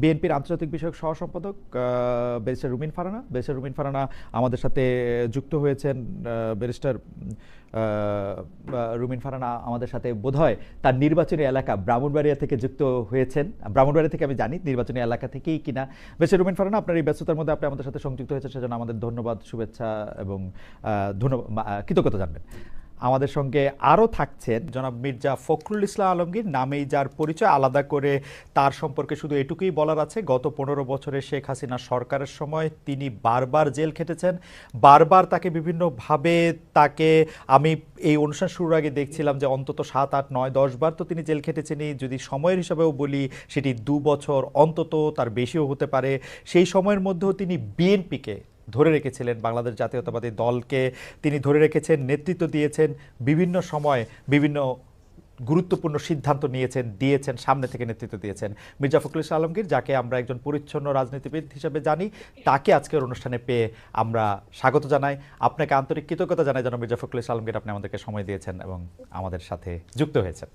বিএনপির আন্তর্জাতিক বিষয়ক সহ সম্পাদক ব্যারিস্টার রুমিন ফারহানা আমাদের সাথে যুক্ত হয়েছেন। ব্যারিস্টার রুমিন ফারহানা আমাদের সাথে বোধহয় তার নির্বাচনী এলাকা ব্রাহ্মণবাড়িয়া থেকে যুক্ত হয়েছেন। ব্রাহ্মণবাড়িয়া থেকে আমি জানি, নির্বাচনী এলাকা থেকেই কিনা। ব্যারিস্টার রুমিন ফারহানা, আপনার এই ব্যস্ততার মধ্যে আপনি আমাদের সাথে সংযুক্ত হয়েছেন, সেজন্য আমাদের ধন্যবাদ, শুভেচ্ছা এবং কৃতজ্ঞতা জানবেন। আমাদের সঙ্গে আরও থাকছেন জনাব মির্জা ফখরুল ইসলাম আলমগীর, নামেই যার পরিচয়। আলাদা করে তার সম্পর্কে শুধু এটুকুই বলার আছে, গত 15 বছরে শেখ হাসিনা সরকারের সময় তিনি বারবার জেল খেটেছেন। বারবার তাকে বিভিন্নভাবে আমি এই অনুষ্ঠান শুরুর আগে দেখছিলাম যে অন্তত 7, 8, 9, 10 বার তো তিনি জেল খেটেছেনই। যদি সময়ের হিসাবেও বলি সেটি 2 বছর, অন্তত তার বেশিও হতে পারে। সেই সময়ের মধ্যেও তিনি বিএনপিকে ধরে রেখেছিলেন, বাংলাদেশ জাতীয়তাবাদী দলকে তিনি ধরে রেখেছেন, নেতৃত্ব দিয়েছেন, বিভিন্ন সময় বিভিন্ন গুরুত্বপূর্ণ সিদ্ধান্ত দিয়েছেন, সামনে থেকে নেতৃত্ব দিয়েছেন। মির্জা ফখরুল ইসলাম আলমগীর, যাকে আমরা একজন পরিচ্ছন্ন রাজনীতিবিদ হিসেবে জানি, তাকে আজকের অনুষ্ঠানে পেয়ে আমরা স্বাগত জানাই। আপনাকে আন্তরিক কৃতজ্ঞতা জানাই যেন মির্জা ফখরুল ইসলাম আলমগীর, আপনি আমাদেরকে সময় দিয়েছেন এবং আমাদের সাথে যুক্ত হয়েছেন।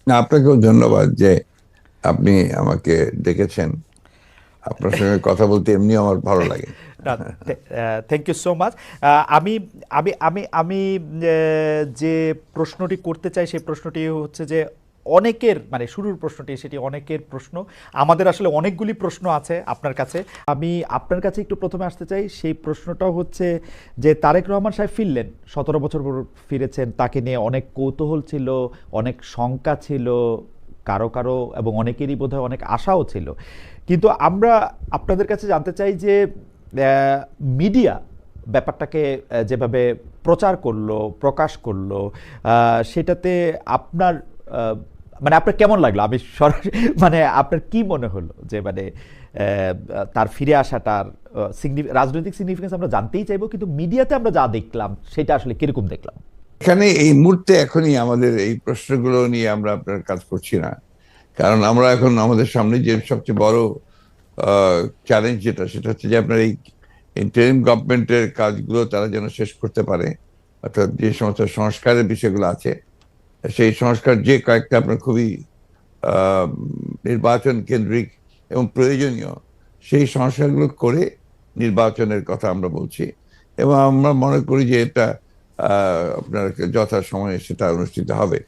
আপনাকেও ধন্যবাদ যে আপনি আমাকে ডেকেছেন। আপনার সঙ্গে কথা বলতে এমনি আমার ভালো লাগে। Thank you so much. আমি আমি আমি আমি যে প্রশ্নটি করতে চাই সেই প্রশ্নটি হচ্ছে যে অনেকের, মানে শুরুর প্রশ্নটি সেটি অনেকের প্রশ্ন। আমাদের আসলে অনেকগুলি প্রশ্ন আছে আপনার কাছে। আমি আপনার কাছে একটু প্রথমে আসতে চাই। সেই প্রশ্নটাও হচ্ছে যে তারেক রহমান সাহেব ফিরলেন, 17 বছর পর ফিরেছেন। তাকে নিয়ে অনেক কৌতূহল ছিল, অনেক শঙ্কা ছিল কারো কারো, এবং অনেকেরই বোধহয় অনেক আশাও ছিল। কিন্তু আমরা আপনাদের কাছে জানতে চাই যে মিডিয়া ব্যাপারটাকে যেভাবে প্রচার করলো, প্রকাশ করলো, সেটাতে আপনার আপনার কেমন লাগলো? আমি সরাসরি আপনার কি মনে হলো যে তার ফিরে আসাটার রাজনৈতিক সিগনিফিকেন্স আমরা জানতেই চাইবো, কিন্তু মিডিয়াতে আমরা যা দেখলাম সেটা আসলে কিরকম দেখলাম? এখানে এই মুহূর্তে এখনই আমাদের এই প্রশ্নগুলো নিয়ে আমরা আপনার কাজ করছি না, কারণ আমরা এখন আমাদের সামনে যে সবচেয়ে বড় চ্যালেঞ্জ সেটা হচ্ছে যে আপনার এই ইন্টারিম গভর্নমেন্টের কাজগুলো তারা যেন শেষ করতে পারে, অর্থাৎ যে সমস্ত সংস্কারের বিষয়গুলো আছে সেই সংস্কার যে কয়েকটা আপনার খুবই নির্বাচন কেন্দ্রিক এবং প্রয়োজনীয়, সেই সংস্কারগুলো করে নির্বাচনের কথা আমরা বলছি, এবং আমরা মনে করি যে এটা আপনার যথাসময়ে সেটা অনুষ্ঠিত হবে।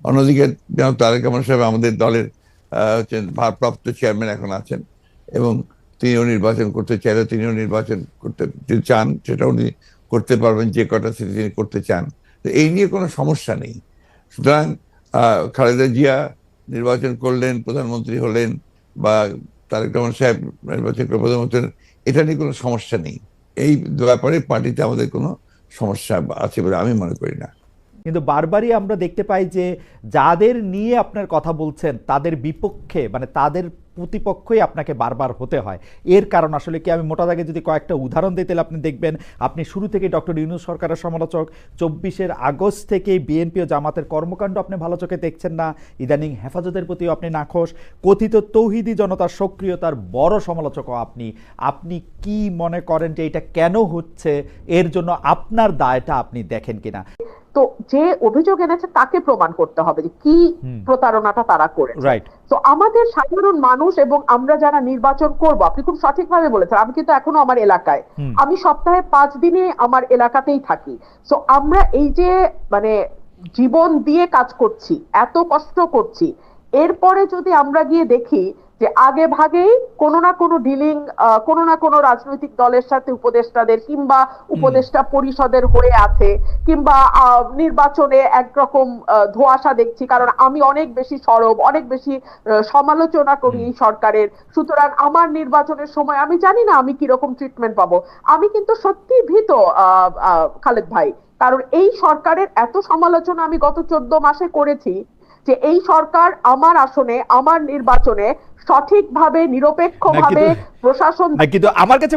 অন্যদিকে যেন তারেক রহমান সাহেব আমাদের দলের ভারপ্রাপ্ত চেয়ারম্যান এখন আছেন, এবং তিনিও নির্বাচন করতে চাইলে তিনিও নির্বাচন করতে চান, সেটা উনি করতে পারবেন যে কটা সিটি তিনি করতে চান। তো এই নিয়ে কোনো সমস্যা নেই। সুতরাং খালেদা জিয়া নির্বাচন করলেন, প্রধানমন্ত্রী হলেন, বা তারেক রহমান সাহেব নির্বাচন করে প্রধানমন্ত্রী, এটা নিয়ে কোনো সমস্যা নেই। এই ব্যাপারে পার্টিতে আমাদের কোনো সমস্যা আছে বলে আমি মনে করি না। কিন্তু বারবারই আমরা দেখতে পাই যে যাদের নিয়ে আপনার কথা বলছেন তাদের বিপক্ষে, তাদের প্রতিপক্ষই আপনাকে বারবার হতে হয়। এর কারণ আসলে কি? আমি মোটা দাগে যদি কয়েকটা উদাহরণ দিই তাহলে আপনি দেখবেন, আপনি শুরু থেকে ডক্টর ইউনূস সরকারের সমালোচক, 24 আগস্ট থেকে বিএনপি ও জামাতের কর্মকাণ্ড আপনি ভালো চোখে দেখছেন না, ইদানিং হেফাজতের প্রতিও আপনি নাখোশ, কথিত তৌহিদি জনতার সক্রিয়তার বড় সমালোচকও আপনি। আপনি কি মনে করেন যে এটা কেন হচ্ছে? এর জন্য আপনার দায়টা আপনি দেখেন কিনা? তো যে অভিযোগ এনেছে তাকে প্রমাণ করতে হবে যে কি প্রতারণাটা তারা করেছে। তো আমাদের সাধারণ মানুষ এবং আমরা যারা নির্বাচন করব, আপনি খুব সঠিকভাবে বলেছেন, আমি কিন্তু এখনো আমার এলাকায়, আমি সপ্তাহে 5 দিনে আমার এলাকাতেই থাকি। তো আমরা এই যে জীবন দিয়ে কাজ করছি, এত কষ্ট করছি, এরপরে যদি আমরা গিয়ে দেখি যে আগে ভাগেই কোনো না কোনো ডিলিং কোনো না কোনো রাজনৈতিক দলের সাথে উপদেষ্টাদের কিংবা উপদেষ্টা পরিষদের হয়ে আছে, কিংবা নির্বাচনে একরকম ধোঁয়াশা দেখছি, কারণ আমি অনেক বেশি সরব, অনেক বেশি সমালোচনা করি এই সরকারের। সুতরাং আমার নির্বাচনের সময় আমি জানি না আমি কিরকম ট্রিটমেন্ট পাবো। আমি কিন্তু সত্যি ভীত খালেদ ভাই, কারণ এই সরকারের এত সমালোচনা আমি গত 14 মাসে করেছি যে এই সরকার আমার আসনে, আমার নির্বাচনে সঠিকভাবে নিরপেক্ষভাবে প্রশাসন। কিন্তু আমার কাছে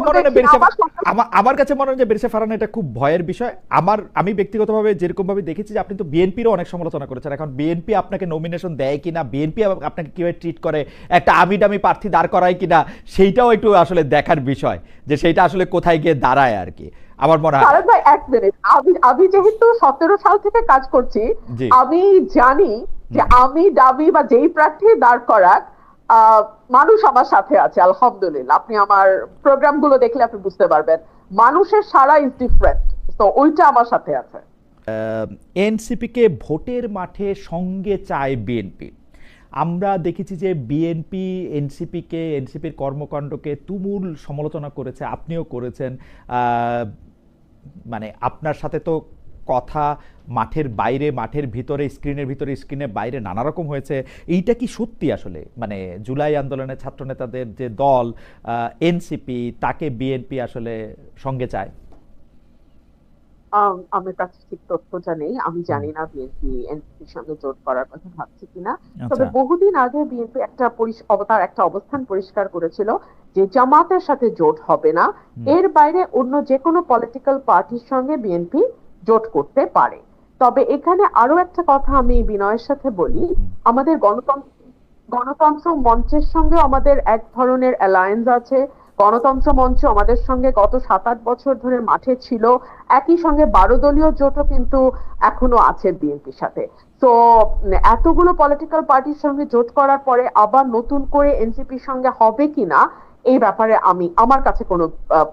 মনে হয় বেরিসা ফারহানা এটা খুব ভয়ের বিষয়। আমি ব্যক্তিগতভাবে যেরকম ভাবে দেখেছি যে আপনি তো বিএনপিরও অনেক সমালোচনা করেছেন, এখন বিএনপি আপনাকে নমিনেশন দেয় কিনা, বিএনপি আপনাকে কিভাবে ট্রিট করে, একটা আমিডামি প্রার্থী দাঁড় করায় কিনা, সেইটাও একটু আসলে দেখার বিষয়, যে সেইটা আসলে কোথায় গিয়ে দাঁড়ায় আর কি। আমার মনে হয় এক মিনিট, আমি যেহেতু 17 সাল থেকে কাজ করছি, আমি জানি যে আমি দাবি বা যেই প্রার্থী দাঁড় করাক মানুষ আমার সাথে আছে আলহামদুলিল্লাহ। আপনি আমার প্রোগ্রামগুলো দেখলে আপনি বুঝতে পারবেন মানুষের সারা ইজ ডিফারেন্ট, তো ওইটা আমার সাথে আছে। এনসিপিকে ভোটের মাঠে সঙ্গে চায় বিএনপি। আমরা দেখেছি যে বিএনপি এনসিপির কর্মকাণ্ডকে তুমুল সমালোচনা করেছে, আপনিও করেছেন। মানে আপনার সাথে তো কথা মাঠের বাইরে, মাঠের ভিতরে, স্ক্রিনের ভিতরে, স্ক্রিনের বাইরে নানা রকম হয়েছে। এইটা কি সত্যি আসলে? মানে জুলাই আন্দোলনের ছাত্র নেতাদের যে দল এনসিপি, তাকে বিএনপি আসলে সঙ্গে চায়? আমার কাছে ঠিক তথ্যটা নেই, আমি জানি না বিএনপি এনসিপির সঙ্গে জোট করার কথা ভাবছে কিনা। তবে বহুদিন আগে বিএনপি একটা অবস্থান পরিষ্কার করেছিল যে জামাতের সাথে জোট হবে না, এর বাইরে অন্য যে কোনো পলিটিক্যাল পার্টির সঙ্গে বিএনপি জোট করতে পারে। তবে এখানে আরো একটা কথা আমি বিনয়ের সাথে বলি, আমাদের গণতন্ত্র মঞ্চের সঙ্গে আমাদের এক ধরনের অ্যালায়েন্স আছে। গণতন্ত্র মঞ্চ আমাদের সঙ্গে গত 7-8 বছর ধরে মাঠে ছিল, একই সঙ্গে 12 দলীয় জোটও কিন্তু এখনো আছে বিএনপির সাথে। তো এতগুলো পলিটিক্যাল পার্টির সঙ্গে জোট করার পরে আবার নতুন করে এনসিপির সঙ্গে হবে কিনা এই ব্যাপারে আমার কাছে কোনো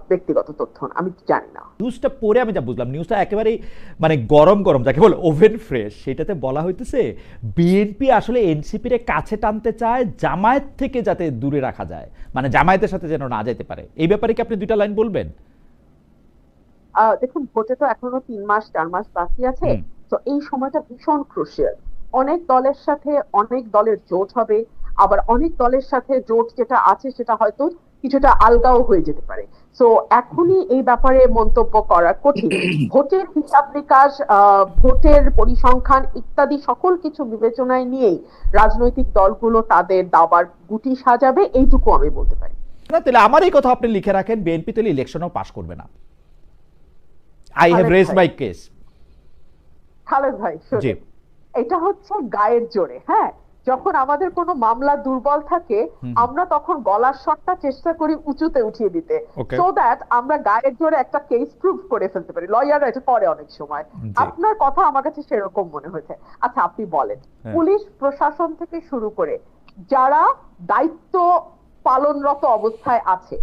ব্যক্তিগত তথ্য আমি জানি না। নিউজটা পড়ে আমি যা বুঝলাম, নিউজটা একেবারেই মানে গরম গরম, যাকে বলে ওভেন ফ্রেশ। সেটাতে বলা হইতেছে বিএনপি আসলে এনসিপির কাছে টানতে চায়, জামায়াত থেকে যাতে দূরে রাখা যায়, মানে জামায়াতের সাথে যেন না যেতে পারে। এই ব্যাপারে কি আপনি দুইটা লাইন বলবেন? দেখুন, ভোটে তো এখনো 3-4 মাস বাকি আছে, তো এই সময়টা ভীষণ ক্রুশিয়াল। অনেক দলের সাথে অনেক দলের জোট হবে, আবার অনেক দলের সাথে জোট যেটা আছে সেটা হয়তো কিছুটা আলগাও হয়ে যেতে পারে। তো এখনই এই ব্যাপারে মন্তব্য করা কঠিন। ভোটের হিসাব নিকাশ, ভোটের পরিসংখ্যান ইত্যাদি সকল কিছু বিবেচনায় নিয়েই রাজনৈতিক দলগুলো তাদের দাবার গুটি সাজাবে, এইটুকু আমি বলতে পারি। না, তাহলে আমার এই কথা আপনি লিখে রাখেন, বিএনপি তাহলে ইলেকশনও পাস করবে না। I have raised my case. Khaled ভাই, এটা হচ্ছে গায়ের জোরে। হ্যাঁ, যখন আমাদের কোনো মামলা দুর্বল থাকে আমরা তখন গলার স্বরটা চেষ্টা করি উঁচুতে উঠিয়ে দিতে, সো দ্যাট আমরা গায়ের জোরে একটা কেস প্রুভ করে ফেলতে পারি। লয়াররা এটা করে অনেক সময়। আপনার কথা আমার কাছে সেরকম মনে হয়েছে। আচ্ছা, আপনি বলেন, পুলিশ প্রশাসন থেকে শুরু করে যারা দায়িত্ব পালনরত অবস্থায় আছে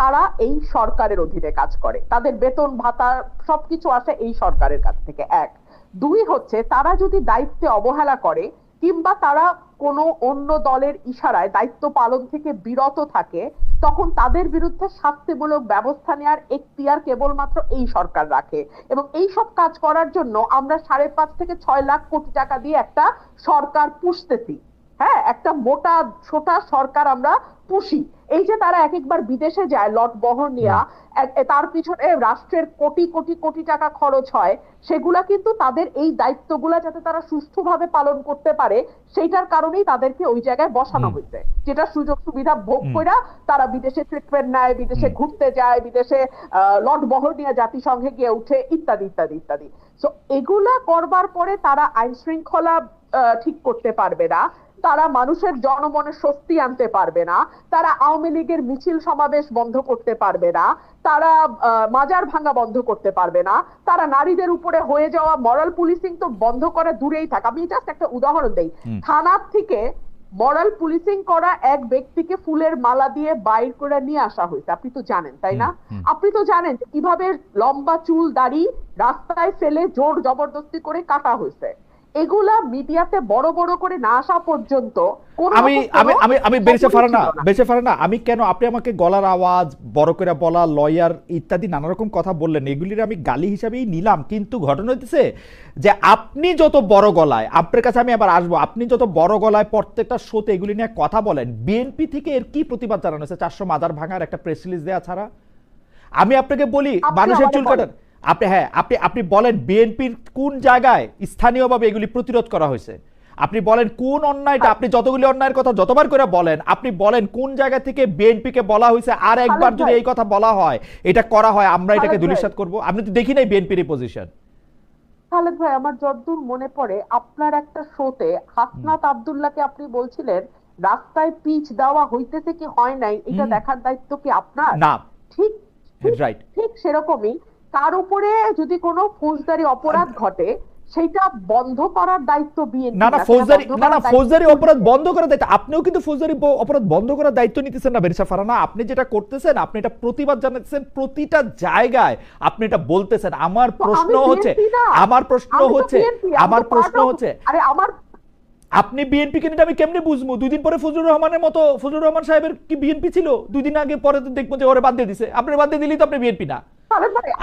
তারা এই সরকারের অধীনে কাজ করে, তাদের বেতন ভাতা সবকিছু আসে এই সরকারের কাছ থেকে। 1, 2 হচ্ছে তারা যদি দায়িত্বে অবহেলা করে কিংবা তারা কোনো অন্য দলের ইশারায় দায়িত্ব পালন থেকে বিরত থাকে, তখন তাদের বিরুদ্ধে শাস্তিমূলক ব্যবস্থা নেওয়ার এখতিয়ার কেবলমাত্র এই সরকার রাখে। এবং এই সব কাজ করার জন্য আমরা 5.5 থেকে 6 লাখ কোটি টাকা দিয়ে একটা সরকার পুষতেছি। হ্যাঁ, একটা মোটা ছোটা সরকার আমরা পুষি। এই যে তারা একবার বিদেশে যায় লট বহর নিয়ে, তার পিছনে রাষ্ট্রের কোটি কোটি কোটি টাকা খরচ হয়, সেগুলা কিন্তু তাদের এই দায়িত্বগুলা যাতে তারা সুষ্ঠুভাবে পালন করতে পারে সেইটার কারণেই তাদেরকে ওই জায়গায় বসানো হয়েছে। যেটা সুযোগ সুবিধা ভোগ করে তারা বিদেশে ট্রিটমেন্ট নেয়, বিদেশে ঘুরতে যায়, বিদেশে লট বহর নিয়ে জাতিসংঘে গিয়ে উঠে, ইত্যাদি ইত্যাদি ইত্যাদি। তো এগুলা করবার পরে তারা আইন শৃঙ্খলা ঠিক করতে পারবে না, তারা মানুষের জনমনে স্বস্তি আনতে পারবে না, তারা আওয়ামী লীগের মিছিল সমাবেশ বন্ধ করতে পারবে না, তারা মাজার ভাঙা বন্ধ করতে পারবে না, তারা নারীদের উপরে হয়ে যাওয়া মরাল পুলিশিং তো বন্ধ করে দূরেই থাক। আমি জাস্ট একটা উদাহরণ দেই, থানার থেকে মরাল পুলিশিং করা এক ব্যক্তিকে ফুলের মালা দিয়ে বাইর করে নিয়ে আসা হয়েছে, আপনি তো জানেন তাই না? আপনি তো জানেন যে কিভাবে লম্বা চুল দাড়ি রাস্তায় ফেলে জোর জবরদস্তি করে কাটা হয়েছে। এগুলা মিডিয়াতে বড় বড় করে না আসা পর্যন্ত আমি বেঁচে পারে না। আমি কেন, আপনি আমাকে গলার আওয়াজ বড় করে বলা, লয়ার ইত্যাদি নানা রকম কথা বললেন, এগুলির আমি গালি হিসাবেই নিলাম। কিন্তু ঘটনা হচ্ছে যে আপনি যত বড় গলায়, আপনার কাছে আমি আবার আসবো, আপনি যত বড় গলায় প্রত্যেকটা শোতে এগুলি নিয়ে কথা বলেন, বিএনপি থেকে এর কি প্রতিবাদ জানানো হয়েছে? 400 মাজার ভাঙার একটা প্রেস রিলিজ দেওয়া ছাড়া। আমি আপনাকে বলি, মানুষের চুল কাটার আপনি বলেন বিএনপির কোন জায়গায় স্থানীয়ভাবে এগুলি প্রতিরোধ করা হয়েছে? আপনি বলেন কোন অন্যায়টা, আপনি যতগুলি অন্যায়ের কথা যতবার করে বলেন, আপনি বলেন কোন জায়গা থেকে বিএনপিকে বলা হয়েছে আর একবার যদি এই কথা বলা হয়, এটা করা হয়, আমরা এটাকে ধূলিসাৎ করব? আপনি তো দেখি নাই বিএনপির পজিশন। খালেদ ভাই, আমার যতদূর মনে পড়ে আপনার একটা শোতে হাসনাত আব্দুল্লাহকে আপনি বলছিলেন রাস্তায় পিচ দেওয়া হইতেছে কি হয় নাই এটা দেখার দায়িত্ব কি আপনার? না, ঠিক রাইট, ঠিক সেরকমই তার উপরে যদি কোনো ফৌজদারি অপরাধ ঘটে সেইটা বন্ধ করার দায়িত্ব বিএনপি না না ফৌজদারি অপরাধ বন্ধ করার দায়িত্ব, আপনিও কিন্তু ফৌজদারি অপরাধ বন্ধ করার দায়িত্ব নিতেছেন না বেরিসা ফারহানা। আপনি যেটা করতেছেন, আপনি এটা প্রতিবাদ জানাচ্ছেন প্রতিটা জায়গায়, আপনি এটা বলতেছেন। আমার প্রশ্ন হচ্ছে আরে আমার আপনি বিএনপি কে নিয়ে আমি কেমনে বুঝবো? 2 দিন পরে ফজলুর রহমান সাহেবের কি বিএনপি ছিল? 2 দিন আগে পরে দেখবো যে ওরে বাদ দিয়ে দিছে। আপনি বাদ দিয়ে দিলেই তো আপনি বিএনপি না।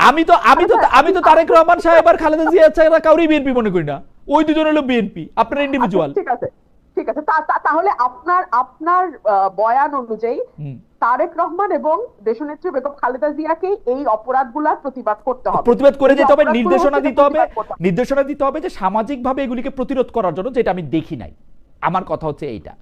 আমি তো তারেক রহমান সাহেব আর খালেদা জিয়া ছাড়া কাউরই বিএনপি মনে করি না। ওই দুজন হলো বিএনপি, আপনার ইন্ডিভিজুয়াল। ঠিক আছে তাহলে আপনার বয়ান অনুযায়ী তারেক রহমান এবং দেশনেত্রী বেগম খালেদা জিয়াকে এই অপরাধগুলোর প্রতিবাদ করতে হবে, প্রতিবাদ করে যেতে হবে, নির্দেশনা দিতে হবে যে সামাজিকভাবে এগুলিকে প্রতিরোধ করার জন্য, যেটা আমি দেখি নাই। আমার কথা হচ্ছে এইটা,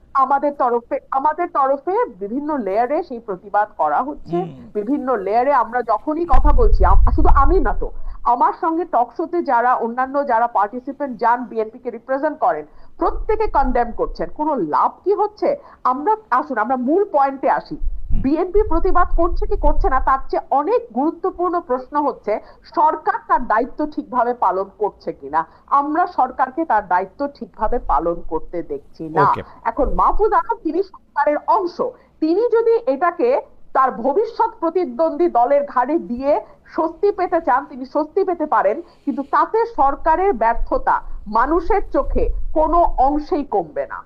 আমাদের তরফে বিভিন্ন লেয়ারে সেই প্রতিবাদ করা হচ্ছে। বিভিন্ন লেয়ারে আমরা যখনই কথা বলছি, শুধু আমি না তো, আমার সঙ্গে টকশোতে অন্যান্য যারা পার্টিসিপেন্ট যান বিএনপি কে রিপ্রেজেন্ট করেন, প্রত্যেকে কনডেম করছেন। কোনো লাভ কি হচ্ছে? আমরা মূল পয়েন্টে আসি। বিএনপি প্রতিবাদ করছে কি করছে না, তার চেয়ে অনেক গুরুত্বপূর্ণ প্রশ্ন হচ্ছে সরকার তার দায়িত্ব ঠিকভাবে পালন করছে কিনা। আমরা সরকারকে তার দায়িত্ব ঠিকভাবে পালন করতে দেখছি না। এখন মাহফুজ আলম তিনি সরকারের অংশ, তিনি যদি এটাকে তার ভবিষ্যৎ প্রতিদ্বন্দ্বী দলের ঘাড়ে দিয়ে স্বস্তি পেতে চান, তিনি স্বস্তি পেতে পারেন, কিন্তু তাতে সরকারের ব্যর্থতা মানুষের চোখে কোনো অংশেই কমবে না।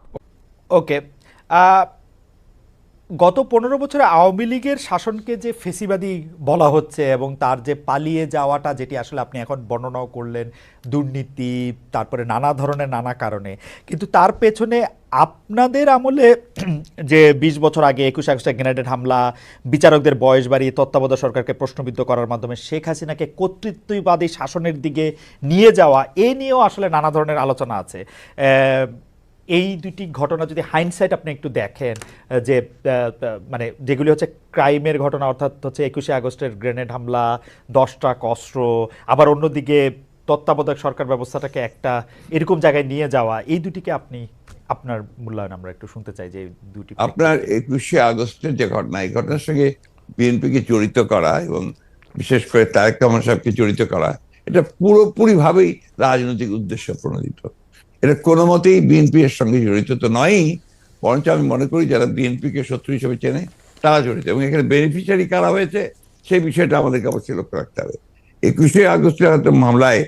ওকে, গত 15 বছরে আওয়ামী লীগের শাসনকে যে ফেসিবাদী বলা হচ্ছে এবং তার যে পালিয়ে যাওয়াটা, যেটি আসলে আপনি এখন বর্ণনাও করলেন, দুর্নীতি, তারপরে নানা ধরনের নানা কারণে, কিন্তু তার পেছনে আপনাদের আমলে যে 20 বছর আগে 21 আগস্টে গ্রেনেড হামলা, বিচারকদের বয়স বাড়িয়ে তত্ত্বাবধায়ক সরকারকে প্রশ্নবিদ্ধ করার মাধ্যমে শেখ হাসিনাকে কর্তৃত্ববাদী শাসনের দিকে নিয়ে যাওয়া, এ নিয়েও আসলে নানা ধরনের আলোচনা আছে। এই দুটি ঘটনা যদি হাইন্ডসাইট আপনি একটু দেখেন, যে মানে যেগুলি হচ্ছে ক্রাইমের ঘটনা, অর্থাৎ হচ্ছে 21 আগস্টের গ্রেনেড হামলা, 10 ট্রাক অস্ত্র, আবার অন্যদিকে তত্ত্বাবধায়ক সরকার ব্যবস্থাটাকে একটা এরকম জায়গায় নিয়ে যাওয়া, এই দুটিকে আপনার মূল্যায়ন আমরা একটু শুনতে চাই। যে দুটি আপনার 21 আগস্টের যে ঘটনা, এই ঘটনার সঙ্গে বিএনপিকে জড়িত করা এবং বিশেষ করে তারেক রহমান সাহেবকে জড়িত করা, এটা পুরোপুরি ভাবেই রাজনৈতিক উদ্দেশ্য প্রণোদিত। এটা কোনো মতেই বিএনপি এর সঙ্গে জড়িত তো নয়ই, বরঞ্চ আমি মনে করি যারা বিএনপিকে শত্রু হিসেবে চেনে তারা জড়িত। এবং এখানে বেনিফিশিয়ারি কারা হয়েছে সেই বিষয়টা আমাদেরকে অবশ্যই লক্ষ্য রাখতে হবে। 21 আগস্টের মামলায়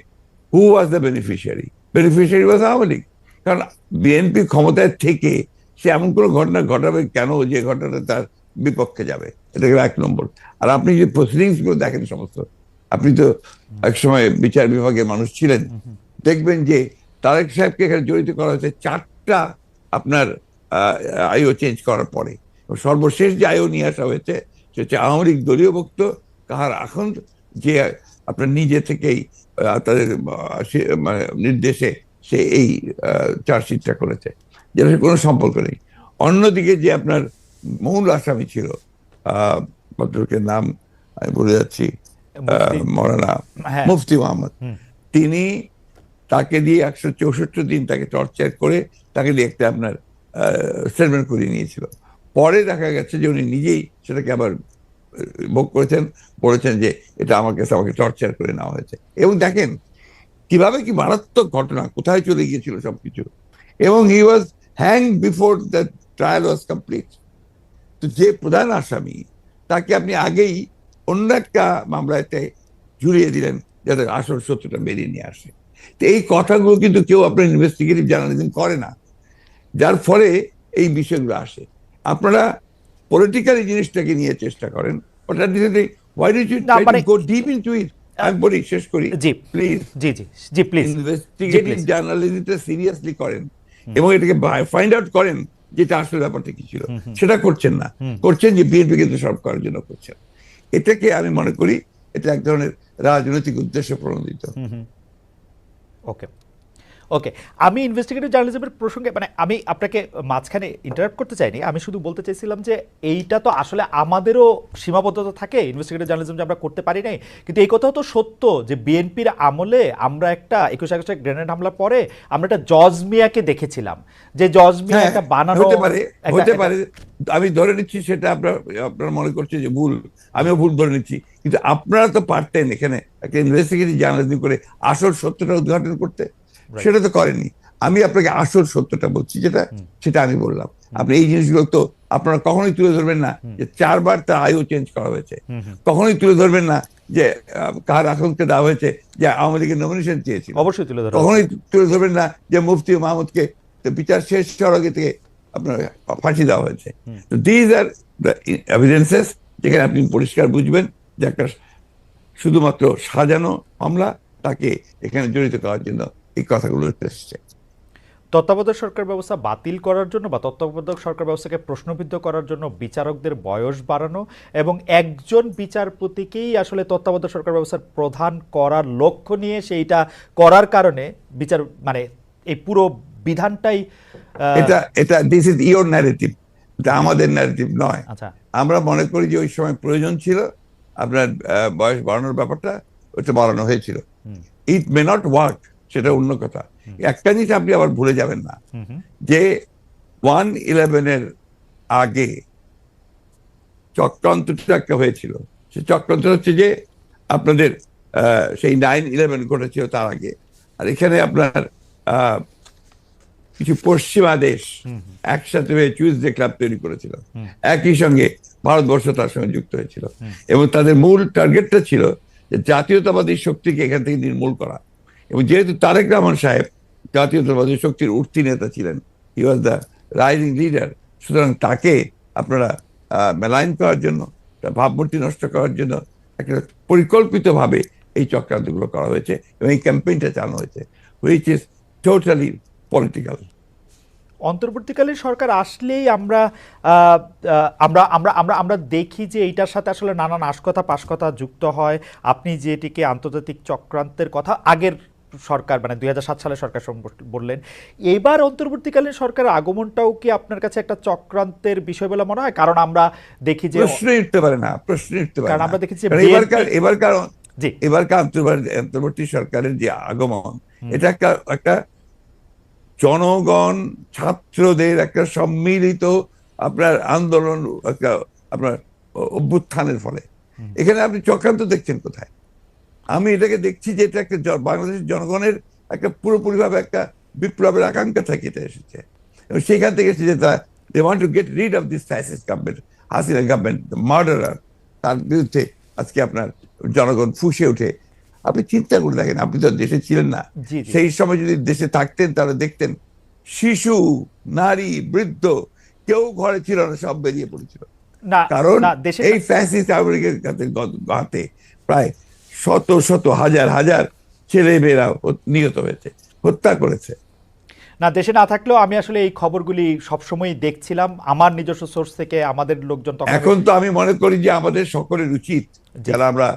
who was the beneficiary? Beneficiary was Awami League. কারণ বিএনপি ক্ষমতায় থেকে সে এমন কোনো ঘটনা ঘটাবে কেন যে ঘটনাটা তার বিপক্ষে যাবে? এটা গেল 1 নম্বর। আর আপনি যে প্রসিডিংস গুলো দেখেন সমস্ত, আপনি তো একসময় বিচার বিভাগের মানুষ ছিলেন, দেখবেন যে তারেক সাহেবকে এখানে জড়িত করা হয়েছে 4টা আপনার আইও চেঞ্জ করার পরে। সর্বশেষ যে আইও নিয়ে আসা হয়েছে সে হচ্ছে আওয়ামী লীগ দলীয় ভুক্ত কাহার এখন, যে আপনার নিজে থেকেই তাদের নির্দেশে সে এই চার্জশিটটা করেছে, যেটা কোনো সম্পর্ক নেই। অন্যদিকে যে আপনার মূল আসামি ছিল, ভদ্রলোকের নাম আমি বলে যাচ্ছি, মৌলানা মুফতি মোহাম্মদ, তিনি তাকে দিয়ে 164 দিন তাকে টর্চার করে তাকে দিয়ে একটা আপনার স্টেটমেন্ট করিয়ে নিয়েছিল। পরে দেখা গেছে যে উনি নিজেই সেটাকে আবার ভোগ করেছেন, বলেছেন যে এটা আমার কাছে আমাকে টর্চার করে নেওয়া হয়েছে। এবং দেখেন কিভাবে কি মারাত্মক ঘটনা, কোথায় চলে গিয়েছিল সবকিছু। এবং he was hang before the trial was complete. তো যে প্রধান আসামি তাকে আপনি আগেই অন্য একটা মামলাতে ঝুলিয়ে দিলেন যাতে আসল সত্যটা বেরিয়ে নিয়ে আসে। তো এই কথাগুলো কিন্তু কেউ আপনার ইনভেস্টিগেটিভ জার্নালিজম করে না, যার ফলে এই বিষয়গুলো আসে। আপনারা পলিটিক্যাল জিনিসটাকে নিয়ে চেষ্টা করেন, আমি বলি শেষ করি প্লিজ, ইনভেস্টিগেটিভ জার্নালিজমটা সিরিয়াসলি করেন এবং এটাকে ফাইন্ড আউট করেন যেটা আসলে ব্যাপারটা কি ছিল। সেটা করছেন না, করছেন যে বিএনপি কিন্তু সব করার জন্য করছেন। এটাকে আমি মনে করি এটা এক ধরনের রাজনৈতিক উদ্দেশ্য প্রণোদিত। ওকে ওকে, আমি ইনভেস্টিগেটিভ জার্নালিজমের প্রসঙ্গে মানে আমি আপনাকে মাঝখানে ইন্টারাপ্ট করতে চাইনি, আমি শুধু বলতে চাইছিলাম যে এইটা তো আসলে আমাদেরও সীমাবদ্ধতা থাকে ইনভেস্টিগেটিভ জার্নালিজম যে আমরা করতে পারি নাই, কিন্তু এই কথাও তো সত্য যে বিএনপির আমলে আমরা একটা 21 আগস্টের গ্রেনেড হামলার পরে আমরা একটা জজ মিয়াকে দেখেছিলাম, যে জজ মিয়া একটা বানানো হতে পারে। আমি ধরে নিচ্ছি সেটা আপনারা মনে করছে যে ভুল, আমিও ভুল ধরে নিচ্ছি, কিন্তু আপনারা তো পারতেন এখানে একটা ইনভেস্টিগেটিভ জার্নালিজম করে আসল সত্যটা উদ্ঘাটন করতে। সেটা তো করেনি। আমি আপনাকে আসল সত্যটা বলছি, সেটা আমি বললাম। আপনি এই জিনিসগুলো তো আপনারা কখনোই তুলে ধরবেন না যে 4 বার তার আয়ু চেঞ্জ করা হয়েছে, কখনোই তুলে ধরবেন না যে কার আকাঙ্ক্ষা দেওয়া হয়েছে যে আওয়ামী লীগের নমিনেশন চেয়েছিল, অবশ্যই তুলে ধরা, কখনোই তুলে ধরবেন না যে মুফতি মাহমুদকে বিচার শেষ হওয়ার আগে থেকে আপনার ফাঁসি দেওয়া হয়েছে। তো দিজ আর দ্য এভিডেন্সেস, যেখানে আপনি পরিষ্কার বুঝবেন যে একটা শুধুমাত্র সাজানো মামলা, তাকে এখানে জড়িত করার জন্য এই কথাগুলো এসেছে। তত্ত্বাবধায়ক সরকার ব্যবস্থা বাতিল করার জন্য বা তত্ত্বাবধায়ক সরকার ব্যবস্থাকে প্রশ্নবিদ্ধ করার জন্য বিচারকদের বয়স বাড়ানো এবং একজন বিচারপতিকেই আসলে তত্ত্বাবধায়ক সরকার ব্যবস্থার প্রধান করার লক্ষ্য নিয়ে সেইটা করার কারণে বিচার মানে এই পুরো বিধানটাই এটা দিস ইজ ইওর ন্যারেটিভ, এটা আমাদের ন্যারেটিভ নয়। আচ্ছা, আমরা মনে করি যে ওই সময় প্রয়োজন ছিল আপনার বয়স বাড়ানোর ব্যাপারটা, ওটা বাড়ানো হয়েছিল। ইট মে নট ওয়ার্ক, সেটা অন্য কথা। একটা জিনিস আপনি আবার ভুলে যাবেন না যে 1/11 আগে চক্রান্তটা একটা হয়েছিল। সে চক্রান্ত হচ্ছে যে আপনাদের সেই 9/11 ঘটেছিল তার আগে, আর এখানে আপনার কিছু পশ্চিমা দেশ একসাথে হয়ে চুইজডে ক্লাব তৈরি করেছিল, একই সঙ্গে ভারতবর্ষ তার সঙ্গে যুক্ত হয়েছিল, এবং তাদের মূল টার্গেটটা ছিল যে জাতীয়তাবাদী শক্তিকে এখান থেকে নির্মূল করা। এবং যেহেতু তারেক রহমান সাহেব জাতীয়তাবাদী শক্তির উঠতি নেতা ছিলেন, হি ওয়াজ দ্য রাইজিং লিডার, সুতরাং তাকে আপনারা মেলাইন করার জন্য, তার ভাবমূর্তি নষ্ট করার জন্য একটা পরিকল্পিতভাবে এই চক্রান্তগুলো করা হয়েছে এবং এই ক্যাম্পেইনটা চালানো হয়েছে, হুইচ ইজ টোটালি পলিটিক্যাল। অন্তর্বর্তীকালীন সরকার আসলেই আমরা আমরা আমরা আমরা আমরা দেখি যে এইটার সাথে আসলে নানান আশকথা পাশকথা যুক্ত হয়। আপনি যেটিকে আন্তর্জাতিক চক্রান্তের কথা আগের সরকার মানে 2007 সালে সরকার বললেন, এবার অন্তর্বর্তীকালীন সরকারের আগমনটাও কি আপনার কাছে একটা চক্রান্তের বিষয় বলে মনে হয়? কারণ আমরা দেখি যে প্রশ্নই উঠতে পারে না, কারণ আমরা দেখি যে এবারকার অন্তর্বর্তী সরকারের যে আগমন, এটা একটা জনগণ ছাত্রদের একটা সম্মিলিত আপনার আন্দোলন, একটা আপনার অভ্যুত্থানের ফলে। এখানে আপনি চক্রান্ত দেখছেন কোথায়? আমি এটাকে দেখছি যে এটা একটা বাংলাদেশের জনগণের একটা পুরোপুরিভাবে একটা বিপ্লবের আকাঙ্ক্ষা থেকে এটা এসেছে, এবং সেখান থেকে এসেছে যে they want to get rid of this fascist government, Hasina government, the murderer, তার বিরুদ্ধে আজকে আপনার জনগণ ফুঁসে উঠে। আপনি চিন্তা করে দেখেন, আপনি তো দেশে ছিলেন না, সেই সময় যদি দেশে থাকতেন তাহলে দেখতেন শিশু, নারী, বৃদ্ধ কেউ ঘরে ছিল না, সব বেরিয়ে পড়েছিল। কারণ এই ফ্যাসিস্ট আমেরিকার হাতে প্রায় শত শত হাজার হাজার ছেলে মেয়েরা নিহত হয়েছে, হত্যা করেছে। না, দেশে না থাকলেও আমি আসলে এই খবরগুলি সবসময় দেখছিলাম আমার নিজস্ব সোর্স থেকে, আমাদের লোকজন। এখন তো আমি মনে করি যে আমাদের সকলের উচিত, যারা আমরা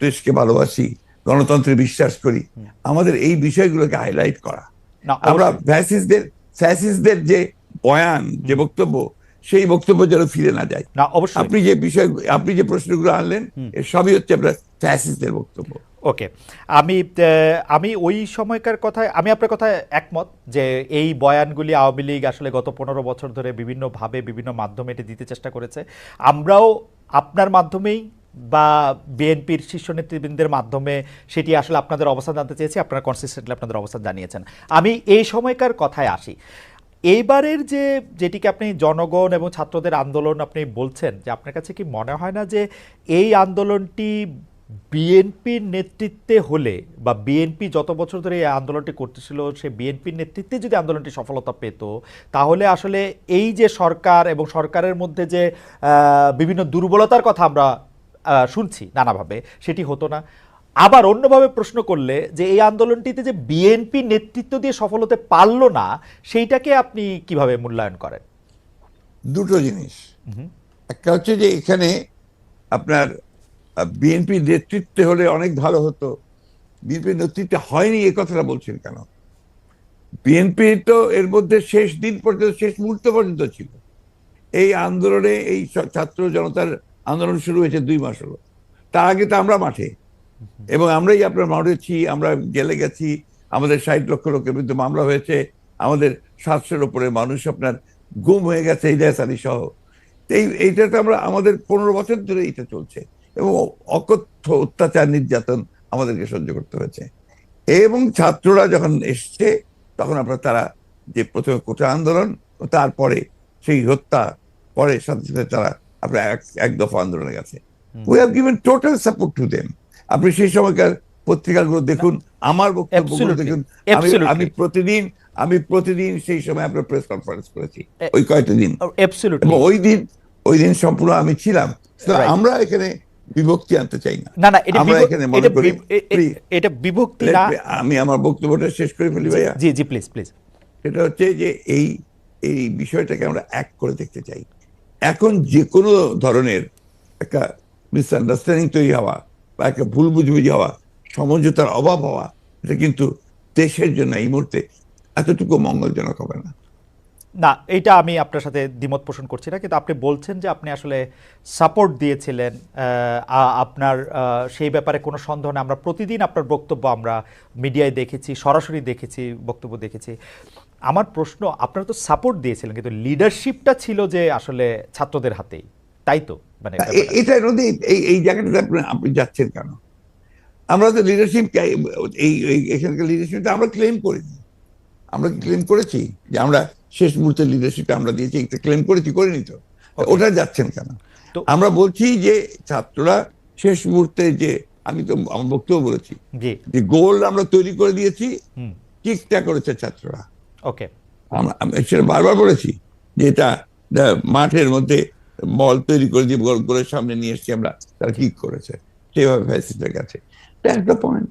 দেশকে ভালোবাসি, গণতন্ত্রে বিশ্বাস করি, আমাদের এই বিষয়গুলোকে হাইলাইট করা। আমরা ফ্যাসিস্টদের যে বয়ান, যে বক্তব্য, সেই বক্তব্য যেন ফিরে না যায়। আপনি যে প্রশ্নগুলো আনলেন, এর সবই হচ্ছে আপনার ফ্যাসিস্টদের বক্তব্য। ওকে, আমি ওই সময়কার কথায় আমি আপনার কথায় একমত যে এই বয়ানগুলি আওয়ামী লীগ আসলে গত 15 বছর ধরে বিভিন্নভাবে বিভিন্ন মাধ্যমে এটি দিতে চেষ্টা করেছে। আমরাও আপনার মাধ্যমেই বা বিএনপির শীর্ষ নেতৃবৃন্দের মাধ্যমে সেটি আসলে আপনাদের অবস্থান জানতে চেয়েছি, আপনারা কনসিস্টেন্টলি আপনাদের অবস্থান জানিয়েছেন। আমি এই সময়কার কথায় আসি। এইবারের যেটিকে আপনি জনগণ এবং ছাত্রদের আন্দোলন আপনি বলছেন, যে আপনার কাছে কি মনে হয় না যে এই আন্দোলনটি বিএনপির নেতৃত্বে হলে, বা বিএনপি যত বছর ধরে এই আন্দোলনটি করতেছিল সে বিএনপির নেতৃত্বে যদি আন্দোলনটি সফলতা পেত, তাহলে আসলে এই যে সরকার এবং সরকারের মধ্যে যে বিভিন্ন দুর্বলতার কথা আমরা শুনছি নানাভাবে, সেটি হতো না? আবার অন্যভাবে প্রশ্ন করলে, যে এই আন্দোলনটিতে যে বিএনপি নেতৃত্ব দিয়ে সফল হতে পারল না, সেইটাকে আপনি কিভাবে মূল্যায়ন করেন? দুটো জিনিস। একটা হচ্ছে যে এখানে আপনার বিএনপি নেতৃত্বে হলে অনেক ভালো হতো, বিএনপি নেতৃত্বে হয়নি এ কথাটা বলছেন কেন? বিএনপি তো এর মধ্যে শেষ দিন পর্যন্ত, শেষ মুহূর্ত পর্যন্ত ছিল এই আন্দোলনে। এই ছাত্র জনতার আন্দোলন শুরু হয়েছে 2 মাস হলো, তার আগে তো আমরা মাঠে, এবং আমরাই আপনার মাঠেছি, আমরা জেলে গেছি, আমাদের 60 লক্ষ লোকের বিরুদ্ধে মামলা হয়েছে, আমাদের 700-এর উপরে মানুষ আপনার গুম হয়ে গেছে, ইলিয়াস আলী সহ। এইটা তো আমরা, আমাদের 15 বছর ধরে এটা চলছে, এবং অকথ্য অত্যাচার নির্যাতন আমাদেরকে সহ্য করতে হয়েছে। এবং ছাত্ররা যখন এসছে তখন আপনার তারা যে প্রথমে কোটা আন্দোলন, তারপরে সেই হত্যা, পরে সাথে সাথে তারা আপনার এক দফা আন্দোলনে গেছে। We have given total support to them. আপনি সেই সময়কার পত্রিকাগুলো দেখুন, আমার বক্তব্যগুলো দেখুন। আমি প্রতিদিন সেই সময় আপনার প্রেস কনফারেন্স করেছি ওই কয়েকটা দিন, এবং ওই দিন সম্পূর্ণ আমি ছিলাম। আমরা এখানে বিভক্তি আনতে চাই না। আমরা এখানে মনে করি এটা বিভক্তি না। আমি আমার বক্তব্যটা শেষ করে ফেলি ভাইয়া। জি জি, প্লিজ প্লিজ। সেটা হচ্ছে যে এই বিষয়টাকে আমরা এক করে দেখতে চাই। এখন যে কোনো ধরনের একটা মিসআন্ডারস্ট্যান্ডিং তৈরি হওয়া বা একটা ভুল বুঝবুঝি হওয়া, সমঝোতার অভাব হওয়া, এটা কিন্তু দেশের জন্য এই মুহূর্তে এতটুকু মঙ্গলজনক হবে না। না, এইটা আমি আপনার সাথে দ্বিমত পোষণ করছি না, কিন্তু আপনি বলছেন যে আপনি আসলে সাপোর্ট দিয়েছিলেন, আপনার সেই ব্যাপারে কোনো সন্দেহ নেই। আমরা প্রতিদিন আপনার বক্তব্য আমরা মিডিয়ায় দেখেছি, সরাসরি দেখেছি, বক্তব্য দেখেছি। আমার প্রশ্ন, আপনারা তো সাপোর্ট দিয়েছিলেন, কিন্তু লিডারশিপটা ছিল যে আসলে ছাত্রদের হাতেই, তাই তো? মানে এটা এই জায়গাটাতে আপনি যাচ্ছেন কেন? আমরা তো লিডারশিপ, এখানকার লিডারশিপটা আমরা ক্লেম করিনি। আমরা ক্লেম করেছি যে আমরা শেষ মুহূর্তে লিডারশিপটা আমরা দিয়েছি, একটা ক্লেম করিনি তো। ওটা যাচ্ছেন কেন? আমরা বলছি যে ছাত্ররা শেষ মুহূর্তে, যে আমি তো আমার বক্তব্য বলেছি যে গোল আমরা তৈরি করে দিয়েছি, কিকটা করেছে ছাত্ররা। ওকে, সেটা বারবার বলেছি যে এটা মাঠের মধ্যে বল তৈরি করে দিয়ে গোলের সামনে নিয়ে এসেছি আমরা, তারা কিক করেছে, সেভাবে ফ্যাসিলিটি গেছে। একটা পয়েন্ট।